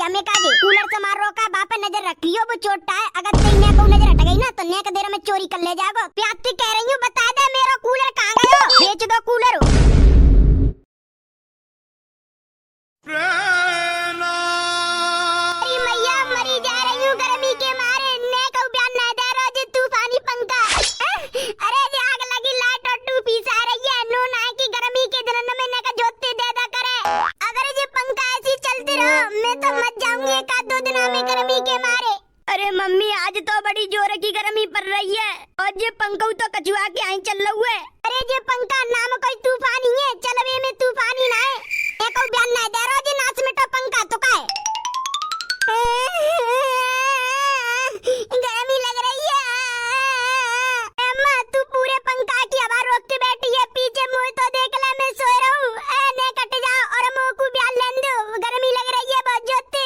भैया में काजे कूलर समारोह का बाप नजर रखियो, वो छोटा है, अगर तेरी ने को नजर हट गई ना तो ने का देर में चोरी कर ले जाओ। प्याती कह रही हूँ, बता दे मेरा कूलर कहाँ गयो, बेच दो कूलर। अरे मैया मरी जा रही हूँ गर्मी के मारे, ने को बयान न दे रोज तूफानी पंखा। अरे जे आग लगी लाइट और टू पीस आ रही है, नो ना की गर्मी के दिन में ने का जोते दे दा करे। अगर ये पंखा ऐसी चलती रहो मैं तो मर जाऊंगी एक आध दो दिन में गर्मी के मारे। अरे मम्मी आज तो बड़ी जोर की गर्मी पड़ रही है और ये पंखा तो कचुआ के आई चल रहा है। अरे ये पंखा नाम कोई तूफानी है, चलवे में तूफानी ना है। एक और बयान ना दे रोज नाच में तो पंखा तो का है। गर्मी लग रही है अम्मा, तू पूरे पंखा की हवा रोक के बैठी है, पीछे मुंह तो देख ले मैं सो रहा हूँ। ने कट जाओ और मुंह को बयान ले दो, गर्मी लग रही है बहुत जोते।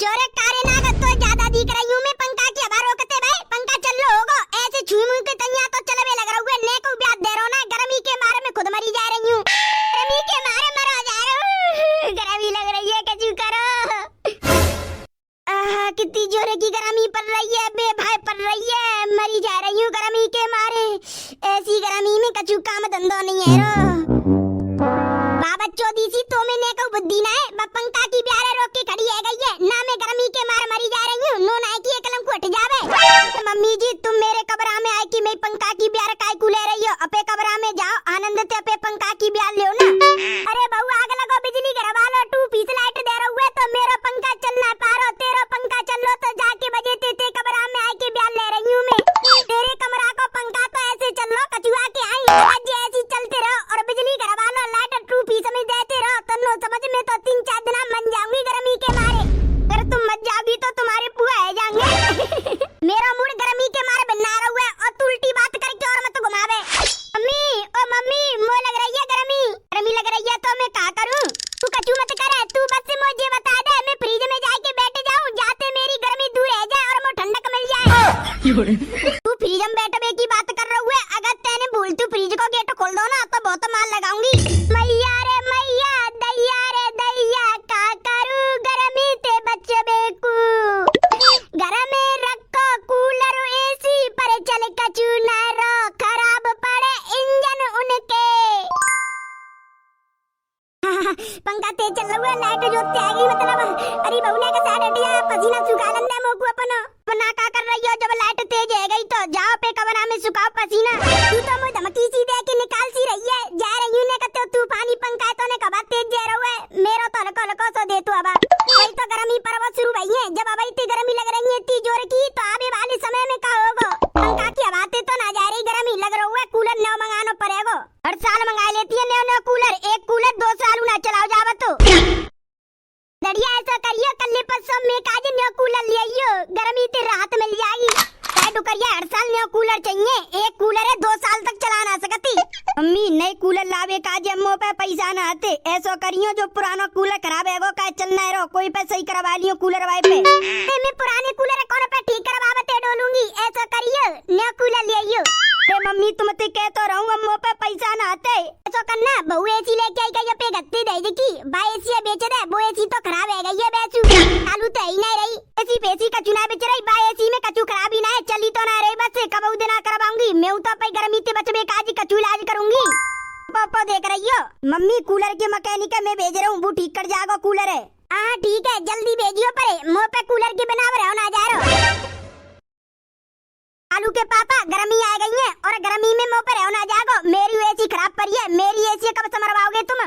जोरे कारे ना कर तो ज्यादा दिख रही हूँ मैं, पंखा की हवा रोकते भाई, पंखा चल लो होगा ऐसे छुई मुंह के तैयार तो चलवे लग रहा है। ने को ब्याह दे रहा ना, गर्मी के मारे में खुद मरी जा रही हूँ, गर्मी के मारे मरा जा रहा हूँ। गर्मी लग रही है कचू करो। कितनी जोरे की गर्मी पड़ रही है बे भाई, पड़ रही है, मरी जा रही हूँ गर्मी के मारे। ऐसी गर्मी में कचू काम धंधो नहीं है रो। बाबा चौधी सी तो मैंने को बुद्धि ना है, पंखा की प्यारे रोक के खड़ी है गई है ना, मैं गर्मी के मारे मरी जा रही हूँ। नो ना की कलम को हट जावे। मम्मी जी तुम मेरे कमरा में आए कि मैं पंखा की प्यारे काय को ले रही हो, अपे कमरा में जाओ आनंद ते अपे पंखा की प्यार ले ना। अरे बहू आग लगो बिजली घरवा लो, टू पीस लाइट दे रहा हुए तो मेरा पंखा चल ना पा रहा, तेरा पंखा चल लो तो जाके बजे ते कमरा में आए के प्यार ले रही हूँ मैं। तेरे कमरा को पंखा तो ऐसे चल लो कचुआ के आई ऐसी चलते रहो और बिजली घरवा लो, लाइट टू पीस में देते रहो तो नो समझ में तो 3-4 दिन मन जाऊंगी गर्मी के मारे। अगर तुम मत जाओगी तो तुम्हारे पुआ है जाएंगे। मेरा मूड गर्मी के मारे बना रहा हुआ है और तू उल्टी बात करके और मत घुमावे। मम्मी ओ मम्मी मुझे लग रही है गर्मी, गर्मी लग रही है तो मैं क्या करूं? तू कचू मत करे, तू बस मुझे बता दे मैं फ्रिज में जाके बैठ जाऊं, जाते मेरी गर्मी दूर रह जाए और मुझे ठंडक मिल जाए। तू फ्रिज में बैठे की बात कर रहा हुआ, अगर तेने भूल तू फ्रिज को गेट खोल दो ना तो बहुत मार लगाऊंगी। मैया रे मैया दैया रे दैया का करूं गर्मी ते बचबे को, घर में रखो कूलर एसी पर चल कचू ना रो, खराब पड़े इंजन उनके। पंखा तेज चल रहा है, लाइट जोते आ गई मतलब। अरे बहू ने का साइड हटिया, पसीना सुखा लंदे मोको अपना बना का कर रही हो, जब लाइट तेज है गई तो जाओ पे कमरा में सुखाओ पसीना। तू तो मुझे धमकी सी दे के निकाल सी रही है, जा रही हूं ने कहते तूफानी पंखा है तो ने कबा तेज जा रहा है, मेरा तो हल्को हल्को सो दे तू। अब भाई तो गर्मी पर्व शुरू भई है, जब अब इतनी गर्मी लग रही है इतनी जोर की तो आने वाले समय में का होगा? पंखा की हवा तो ना जा रही गर्मी लग रहा है, कूलर नया मंगाना पड़ेगा। हर साल मंगा लेती है नया कूलर, एक कूलर 2 साल ना चलाओ जावा तो। लड़िया ऐसा करियो कल परसों में काज नया कूलर ले आइयो, गर्मी से राहत मिल जाएगी। करिए हर साल नया कूलर चाहिए, एक कूलर है 2 साल तक चला ना सकती। मम्मी नए कूलर लावे काज अम्मो पे पैसा ना आते, ऐसा करियो जो पुराना कूलर खराब है वो का चलना है, कोई पे सही करवा लियो कूलर वाई पे। मैं पुराने कूलर कौन पे ठीक करवाते डोलूंगी, ऐसा करियो नया कूलर ले आइयो। मम्मी तुम ते कह तो रहूं अम्मो पे पैसा ना आते, ऐसा करना बहू एसी लेके आई गई पे गत्ते दे देखी भाई एसी बेच दे, वो एसी तो खराब है गई है बेचू, चालू तो ही नहीं रही, एसी पेसी का चुनाव बेच रही, भाई एसी में कचू खराब ही ना है, चली तो ना रही, बस कब दिन करवाऊंगी मैं तो पे गर्मी ते बचबे काज कचू इलाज करूंगी। पापा देख रही हो मम्मी कूलर के मैकेनिक में भेज रहा हूँ, वो ठीक कर जाएगा कूलर है। हाँ ठीक है जल्दी भेजियो, पर मुँह पे कूलर के बनाव रहो ना जा रहो। आलू के पापा गर्मी आ गई है और गर्मी में मुँह पर ना जागो, मेरी एसी खराब पड़ी है, मेरी एसी कब समरवाओगे तुम?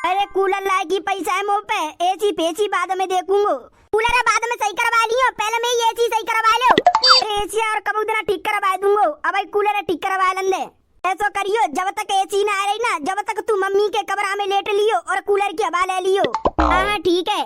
अरे कूलर लाएगी पैसा है मुँह पे, एसी पेसी बाद में देखूंगा, कूलर बाद में सही करवा लियो, पहले मैं ये एसी सही करवा लो, एसी और कब दिन ठीक करवा दूंगा। अब कूलर ठीक करवा लेंगे, ऐसा करियो जब तक एसी ना आ रही ना, जब तक तू मम्मी के कमरा में लेट लियो और कूलर की हवा ले लियो। हाँ ठीक है।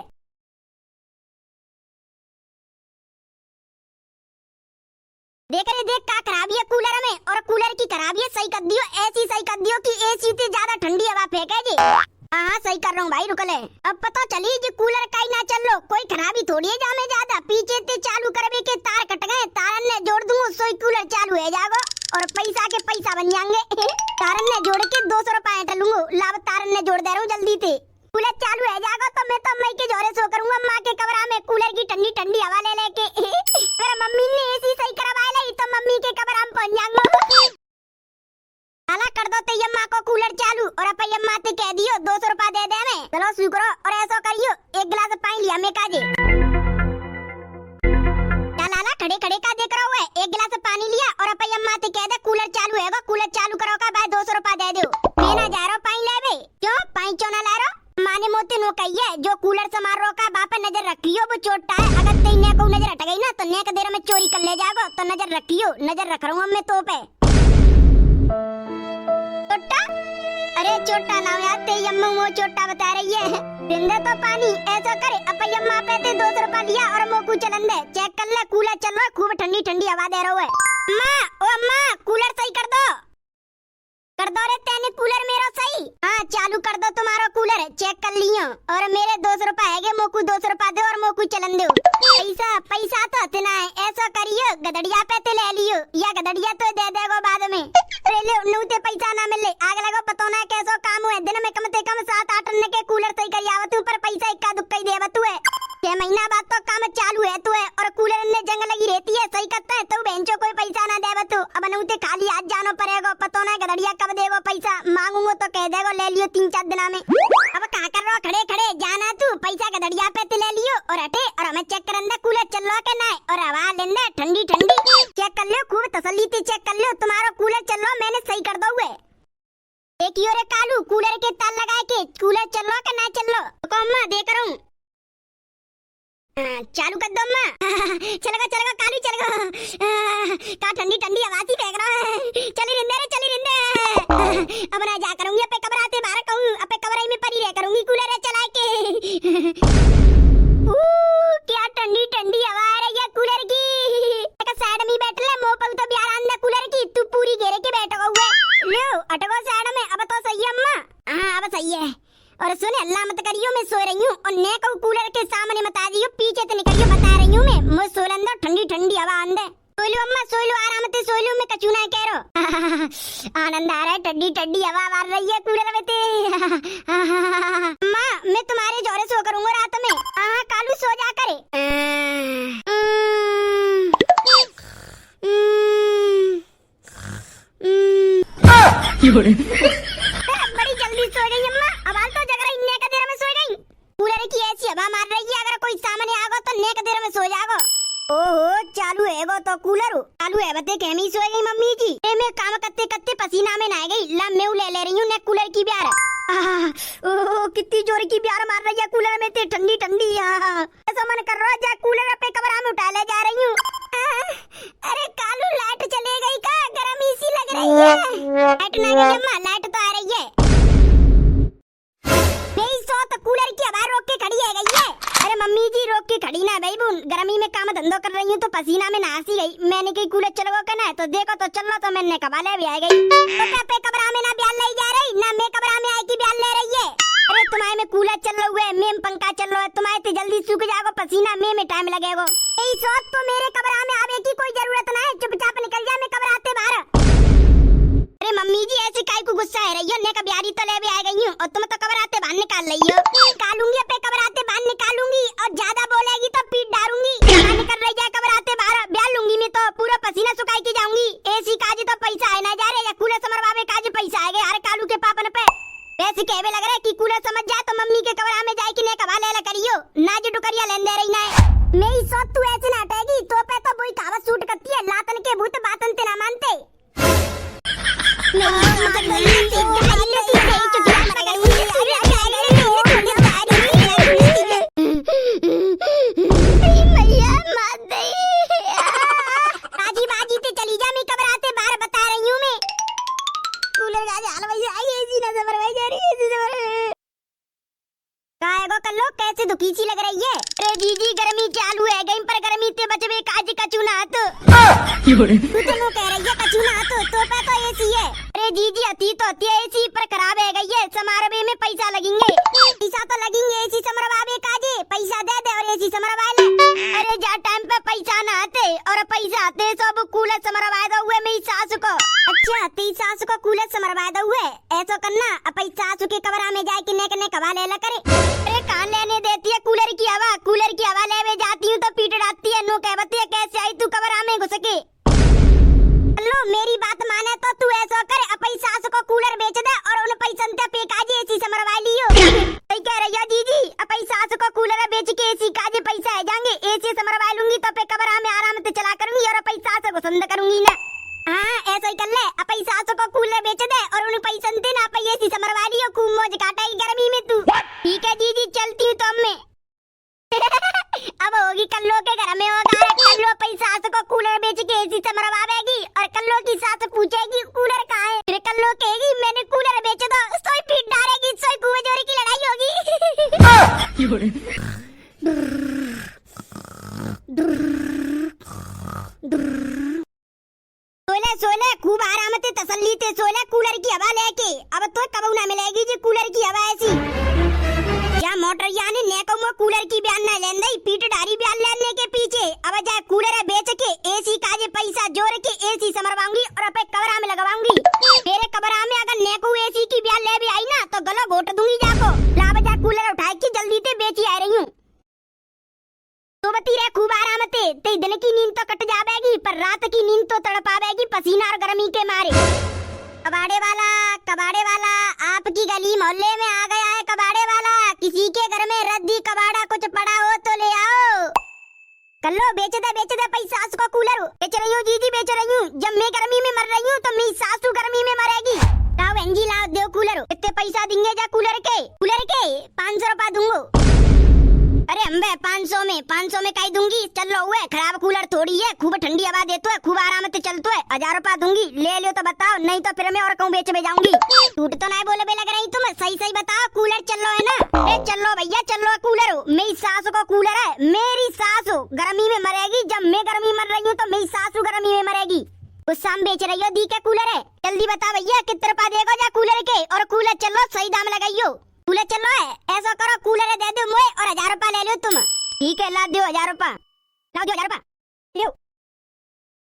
देख का खराबी है कूलर में, और कूलर की खराबी है सही कर दियो, ऐसी सही कर दियो कि एसी से ज्यादा ठंडी हवा फेंके जी। हाँ सही कर रहा हूँ भाई, रुक ले। अब पता चली जी कूलर का ही ना चल लो, कोई खराबी थोड़ी है जामे ज्यादा, पीछे से चालू करवे के तार कट गए, तारन ने जोड़ दूंगा सोई कूलर चालू है जागो और पैसा के पैसा बन जाएंगे। तारन ने जोड़ के 200 रुपए टलूंगा, लाभ तारन ने जोड़ दे रहा हूँ जल्दी से, कूलर चालू है जागो तो मैं तो मई के जोरे सो करूंगा, अम्मा के कमरा में कूलर में काजे लाला खड़े खड़े का देख रहा है। एक गिलास पानी लिया और अपनी अम्मा से कह दे कूलर चालू है, कूलर चालू करो का भाई 200 रुपया दे दो। मैं ना जा रहा पानी लेवे। क्यों पानी क्यों ना ला रहा? माने मोते नो कही है जो कूलर समार रो का बाप नजर रखियो वो छोटा है। अगर तेने को नजर हट गई ना तो नेक देर में चोरी कर ले जाओ तो नजर रखियो। नजर रख रहा हूँ मैं तो पे छोटा। अरे छोटा ना यार तेरी अम्मा वो छोटा बता रही है। बिंदे तो पानी ऐसा करे अपनी अम्मा पे 200 रुपया लिया और मोकू चलन दे। चेक कर ले कूलर चल रहा है, खूब ठंडी ठंडी हवा दे रहा है। अम्मा ओ अम्मा कूलर सही कर दो रे तेने कूलर मेरा सही। हाँ चालू कर दो तुम्हारा कूलर चेक कर लियो। और मेरे 200 रुपया है मोकू 200 रुपया दो और मोकू चलन दो। पैसा पैसा तो इतना है ऐसा करियो गदड़िया पे ते ले लियो या गदड़िया तो दे देगो बाद में। पहले नूते पैसा ना मिले आग लगो पतो ना कैसो काम हुए। दिन में कम से कम 7-8 अन्य के कूलर सही कर आवत पर पैसा इक्का दुक्का ही देवत हुए। 6 महीना बाद तो काम चालू है तो है और कूलर ने जंग लगी रहती है सही करता है तो बेंचो कोई पैसा ना देवत। अब नूते खाली आज जानो पड़ेगा पतो ना गदड़िया कब देगो पैसा। मांगूंगो तो कह देगो ले लियो 3-4 दिना में। अब कहाँ कर रहो खड़े खड़े जाना तू पैसा गदड़िया पे ले लियो और हटे और हमें चेक करंदा कूलर चल रहा के ना और हवा लेंदे ठंडी ठंडी चेक कर लो खूब तसल्ली से चेक कर लो तुम्हारा कूलर चल रहा मैंने सही कर दो हुए। एक ही और कालू कूलर के तार लगाए के कूलर चल रहा के ना चल रहा तो अम्मा देख रहा हूँ। चालू कर दो अम्मा। चलेगा कालू चलेगा का ठंडी ठंडी आवाज ही फेंक रहा है। चली रिंदे अब ना जा करूंगी अपे कबराते बाहर कहूं अपे कबराई में परी रह करूंगी कूलर चला के। क्या ठंडी ठंडी हवा आ रही है कूलर की। एक साइड में बैठ ले मोपल तो बिहार अंदर कूलर की तू पूरी घेरे के बैठो हुए लो अटको साइड में। अब तो सही है अम्मा। हाँ अब सही है। और सुन अल्लाह मत करियो मैं सो रही हूँ और ने को कूलर के सामने मत आ जाइयो पीछे से निकलियो बता रही हूँ मैं सोलंदर ठंडी ठंडी हवा अंदर। सोलू अम्मा सोलू आराम से सोलू मैं कचू ना कह रो। आनंद आ रहा है ठंडी ठंडी हवा मार रही है कूलर में ते। अम्मा मैं तुम्हारे जोरे सो करूंगा रात में। हाँ कालू सो जा करे। बड़ी जल्दी सो गई अम्मा। अब हाल तो जग रही नेक देर में सो गई। कूलर की ऐसी हवा मार रही है अगर कोई सामने आगो तो नेक देर में सो जागो। ओहो चालू है गो तो कूलर चालू है बते कहमी सो गई मम्मी जी। मैं काम करते करते पसीना में नहा गई ला मैं ले रही हूँ ने कूलर की प्यार। ओहो कितनी जोर की प्यार मार रही है कूलर में ते ठंडी ठंडी। ऐसा मन कर रहा है कूलर अपने कमरा में उठा ले जा रही हूँ। अरे कालू लाइट चले गई का गर्मी सी लग रही है। लाइट ना गई अम्मा लाइट तो आ रही है। मेरी सो तो कूलर की हवा रोक के खड़ी है गई है। अरे मम्मी जी रोक के खड़ी ना भाई बून गर्मी में काम धंधो कर रही हूँ तो पसीना में नहासी गई। मैंने कही कूलर चलो कहना है तो देखो तो चल रहा तो मैंने कबाले भी आ गई। तो क्या पे कमरा में ना ब्याल ले जा रही ना मैं कमरा में आई की ब्याल ले रही है। अरे तुम्हारे में कूलर चल रहा है मैं पंखा चल रहा है तुम्हारे तो जल्दी सूख जाओगे पसीना में टाइम लगेगा। यही सोच तो मेरे कमरा में आने की कोई जरूरत ना है चुपचाप निकल जा मैं कमरा आते बाहर। अरे मम्मी जी ऐसे काय को गुस्सा है रही हो ने का ब्यारी तो ले भी आ गई हूँ और तुम तो कबर आते बाहर निकाल रही हो। निकालूंगी पे कबर आते बाहर निकालूंगी और ज्यादा बोलेगी तो पीठ डालूंगी। निकल रही जाए कबर आते बाहर ब्याल लूंगी मैं तो पूरा पसीना सुखाई के जाऊंगी। एसी काज तो पैसा है ना जा रहे या कूलर समर बाबे काज पैसा है यार कालू के पापन पे ऐसे कहवे लग रहा है कि कूलर समझ जाए तो मम्मी के कमरा में जाए कि ने कबा ले करियो ना जो डुकरिया लेन दे रही ना है। मेरी सोच तू ऐसे नाटेगी तो पे तो वही कहावत सूट करती है लातन के भूत बातन ते ना मानते। चली जा मैं कबराते बाहर बता रही हूँ मैं कूलर कर लो कैसे दुखी सी लग रही है। अरे दीदी गर्मी चालू है गई पर गर्मी ते बचवे काज कचू ना तो तू तो कह रही है कचू ना तो पे तो एसी है। अरे दीदी अति तो अति एसी पर खराब है गई है समारोह में पैसा लगेंगे पैसा तो लगेंगे एसी समरवावे काजे पैसा दे दे और एसी समरवा ले। अरे जा टाइम पे पैसा ना आते और पैसा आते सब कूलर समरवा दो हुए मेरी सास को। अच्छा तेरी सास को कूलर समरवा दो हुए ऐसा करना अपनी सास के कमरा में जाए कि ने कबा ले करे। अरे कान लेने देती है कूलर की हवा ले जाती हूँ तो पीट डालती है नो कहती है कैसे आई तू कमरा में घुस के। लो मेरी बात माने तो तू ऐसा कर अपनी सास को कूलर बेच दे और उन पैसा पे काजे एसी समरवा लियो। कह रही है दीदी अपनी सास को कूलर बेच के एसी का जे पैसा है जाएंगे एसी से मरवा लूंगी तो पे कमरा में आराम से चला करूंगी और अपनी सास को पसंद करूंगी ना। हाँ ऐसा ही कर ले अपनी सास को कूलर बेच दे और उन पैसा दे ना अपनी एसी से मरवा लियो खूब मौज काटेगी गर्मी में तू। ठीक है दीदी चलती हूँ तो मैं अब होगी कल्लो के घर में होगा कल्लो अपनी सास को कूलर बेच के एसी से मरवाएगी और कल्लो की सास पूछेगी कूलर कहाँ है फिर कल्लो कहेगी मैंने कूलर बेच दो सोई पीट डालेगी सोई कुएं जोरी की लड़ाई होगी। सोले सोले खूब आराम से तसल्ली से सोले कूलर की हवा लेके अब तो कब ना मिलेगी जी कूलर की हवा ऐसी या मोटर यानी नेको मो कूलर की बयान ना लेंदे पीट डारी बयान लेने के पीछे अब जा कूलर बेच के एसी का जे पैसा जोड़ के एसी समरवाऊंगी और अपने कमरा में लगवाऊंगी मेरे कमरा में अगर नेको एसी की बयान ले भी आई ना तो गला घोट दूंगी जाको ला बजा कूलर उठा के जल्दी से बेची आ रही हूँ तो बती रे खूब आराम से ते दिन की नींद तो कट जावेगी पर रात की नींद तो तड़पावेगी पसीना और गर्मी के मारे। कबाड़े वाला आपकी गली मोहल्ले में आ गया है कबाड़े वाला किसी के घर में रद्दी कबाड़ा कुछ पड़ा हो तो ले आओ। कल्लो बेच दे पैसा को कूलर बेच रही हूँ दीदी बेच रही हूँ जब मैं गर्मी में मर रही हूँ तो मेरी सासू गर्मी में मरेगी। लाओ एंजी लाओ दो कूलर इतने पैसा देंगे जा कूलर के 500 रुपया दूंगो। अरे अम्बे 500 में काई दूंगी चलो हुए खराब कूलर थोड़ी है खूब ठंडी हवा देतो है खूब आराम से चलतो है 1000 रुपया दूंगी ले लियो तो बताओ नहीं तो फिर मैं और कहूँ बेच में जाऊंगी। टूट तो नहीं बोले लग रही तुम सही बताओ कूलर चलो है ना। अरे चलो भैया चलो कूलर मेरी सास को कूलर है मेरी सास गर्मी में मरेगी जब मैं गर्मी मर रही हूँ तो मेरी सासू गर्मी में मरेगी। कुछ शाम बेच रही हो दी के कूलर है जल्दी बता भैया कितने रुपया देगा जा कूलर के और कूलर चलो सही दाम लगाइयो कूलर चलो है ऐसा करो कूलर दे दो मुझे और 1000 रुपया ले लो तुम। ठीक है ला दो 1000 रुपया ला दो 1000 रुपया लो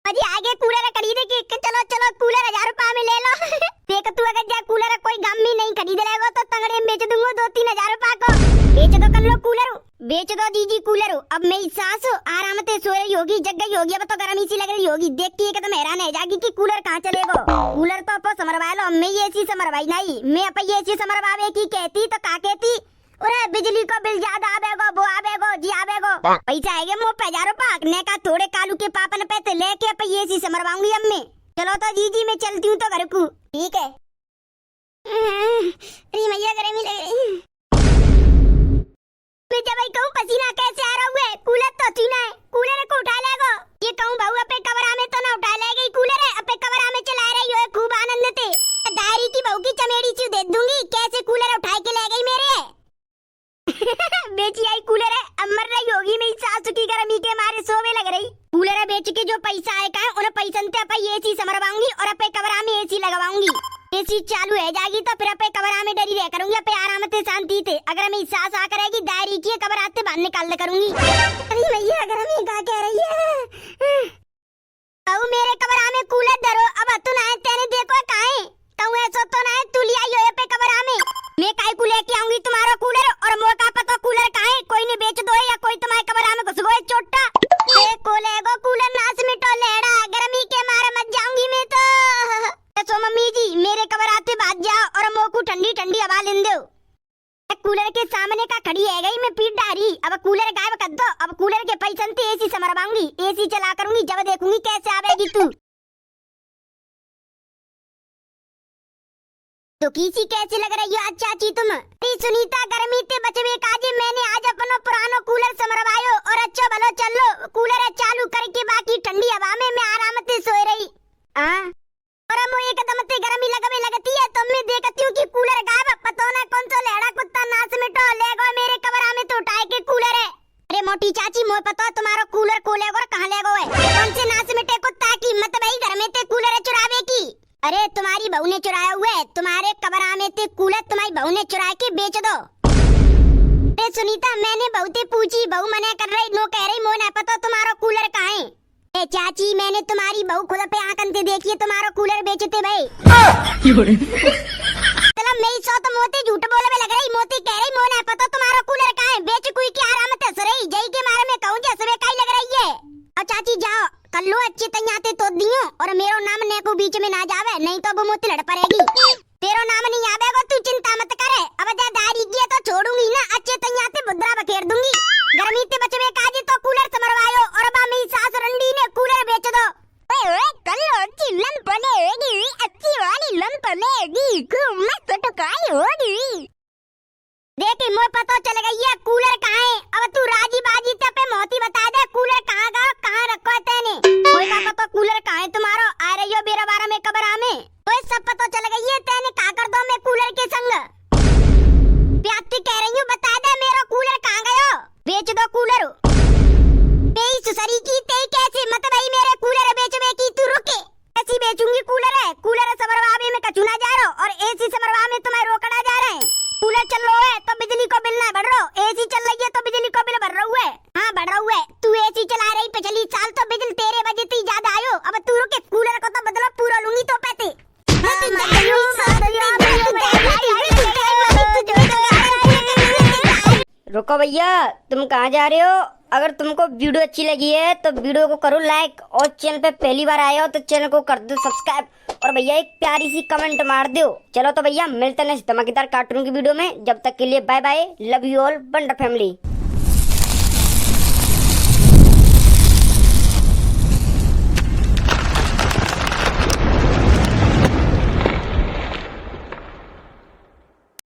अजी आगे कूलर खरीदे के चलो कूलर 1000 रुपया में ले लो देख तू अगर जा कूलर कोई गम में नहीं खरीद लेगा तो तंगड़े में बेच दूंगा 2-3 हजार रुपया को बेच दो कर लो कूलर बेच दो दीदी कूलर। अब मेरी सास आराम से सो रही होगी जग गई होगी अब तो गर्मी सी लग रही होगी देखती है कि तुम हैरान है जागी कि कूलर कहाँ चलेगा कूलर तो अपो समरवा लो मैं एसी समरवाई नहीं मैं अपन एसी समरवावे की कहती तो का कहती अरे बिजली को बिल ज्यादा आवेगो वो आवेगो जी आवेगो पैसा आएगा मुँह पे 1000 रुपया ने का थोड़े कालू के पापन पैसे लेके अपन एसी समरवाऊंगी अब मैं। चलो तो दीदी मैं चलती हूँ तो घर को ठीक है। अरे मैया गर्मी लग रही मैं जब कहूँ पसीना कैसे आ रहा है कूलर तो चीना है कूलर को उठा लेगो ये कहूँ बहू अपने कमरा में तो ना उठा लेगी कूलर है अपने कमरा में चला रही हो खूब आनंद से दायरी की बहू की चमेड़ी सी दे दूंगी कैसे कूलर उठा के ले गई मेरे बेची आई कूलर है अब मर रही होगी मेरी सासू की गर्मी के मारे सोवे लग रही कूलर बेच के जो पैसा आएगा उन पैसा से अपन एसी समरवाऊंगी और अपने कमरा में एसी लगवाऊंगी एसी चालू है जाएगी तो फिर अपने कमरा में डरी रह करूंगी अपने आराम से शांति से अगर मेरी सास आ करेगी दायरी की कमरा से बाहर निकाल करूंगी। अरे भैया गर्मी का कह रही है कहूँ मेरे कमरा में कूलर धरो अब तू ना तेने देखो काहे कहूँ ऐसा तो ना तू लिया ही हो पे कमरा में मैं काय को लेके आऊंगी तुम्हारा कूलर और मौका पता कूलर काहे कोई ने बेच दो या कोई तुम्हारे कमरा में घुस गए चोटा को लेगो कूलर नाच मिटो लेड़ा गर्मी के मारे मत जाऊंगी मैं तो मम्मी जी मेरे कमरा से बात जाओ और मोकू ठंडी ठंडी हवा लेन दो कूलर के सामने का खड़ी है गई मैं पीट डारी अब कूलर गायब कर दो अब कूलर के पैसे से एसी समरवाऊंगी एसी चला करूंगी जब देखूंगी कैसे आवेगी तू तो किसी कैसी लग रही हो अच्छा चाची तुम सुनीता गर्मी ते बचवे काजे मैंने आज अपनो पुरानो कूलर समरवायो और अच्छा भलो चलो कूलर चालू करके बाकी ठंडी हवा में मैं आराम से सो रही और मो एकदम से गर्मी लगती है तो मैं देखती हूँ कि कूलर गायब पता ना कौन सा लेड़ा कुत्ता नाच मिटो ले गो मेरे कमरा में तो उठाए के कूलर है। अरे मोटी चाची मोए पता तुम्हारा कूलर को ले गो कहाँ ले गो है कौन से नाच मिटे कुत्ता की मत भाई घर में ते कूलर चुरावे की अरे तुम्हारी बहू ने चुराया हुआ है तुम्हारे कमरा में ते कूलर तुम्हारी बहू ने चुरा के बेच दो। अरे सुनीता मैंने बहुते पूछी बहू मना कर रही नो कह रही मोने पता तुम्हारा कूलर कहाँ है। ए चाची मैंने तुम्हारी बहू खुद पे आंखन से देखी है तुम्हारा कूलर बेचते भाई चलो मेरी सौ तो मोती झूठ बोले में लग रही मोती कह रही मोने पता तुम्हारा कूलर कहाँ है बेच कोई की आराम हंस रही जई के मारे में कहूँ जैसे काई लग रही है। और चाची जाओ कर लो अच्छी तैयाते तो दियो और मेरो नाम ने को बीच में ना जावे नहीं तो वो मोती लड़ पड़ेगी। तेरो नाम नहीं आवेगा, तू चिंता मत करे। अब जा दारी की तो छोड़ूंगी ना, अच्छे तो यहाँ से बुद्रा बखेर दूंगी। गर्मी से बचवे काजी तो कूलर समरवायो और अब मेरी सास रंडी ने कूलर बेच दो। ओए कल अच्छी लन पलेगी, अच्छी वाली लन पलेगी, मस्त टकाई होगी। देखी मोए पता चल गई है कूलर कहाँ है। अब तू राजी बाजी ते पे मोती बता दे कूलर कहाँ का, कहाँ रखो है तेने। कोई का पता कूलर कहाँ है तुम्हारो, आ रही हो बेरा बारा में कबरा में। तो सब पता चल गई है तेने का कर दो मैं कूलर के संग। प्याती कह रही हूँ बता दे मेरा कूलर कहाँ गयो, बेच दो कूलर। तेई सुसरी की तेई कैसे मत भाई मेरे कूलर बेचवे की तू रुके। ऐसी बेचूंगी कूलर है, कूलर समरवावे में कचुना जा रहा और एसी समरवा में तुम्हें रोकड़ा जा रहा है। कूलर चल रहा है तो बिजली को बिल ना बढ़ रहा, एसी चल रही है तो बिजली को बिल बढ़ रहा है। हाँ बढ़ रहा है, तू एसी चला रही पिछली साल तो बिजली तेरे वजह से ज्यादा आयो। अब तू रुके कूलर को तो बदलो पूरा लूंगी तो पैसे। रुको भैया, तुम कहाँ जा रहे हो? अगर तुमको वीडियो अच्छी लगी है तो वीडियो को करो लाइक, और चैनल पे पहली बार आए हो तो चैनल को कर दो सब्सक्राइब, और भैया एक प्यारी सी कमेंट मार दो। चलो तो भैया मिलते हैं नेक्स्ट धमाकेदार कार्टून की वीडियो में, जब तक के लिए bye bye, love you all, wonder family.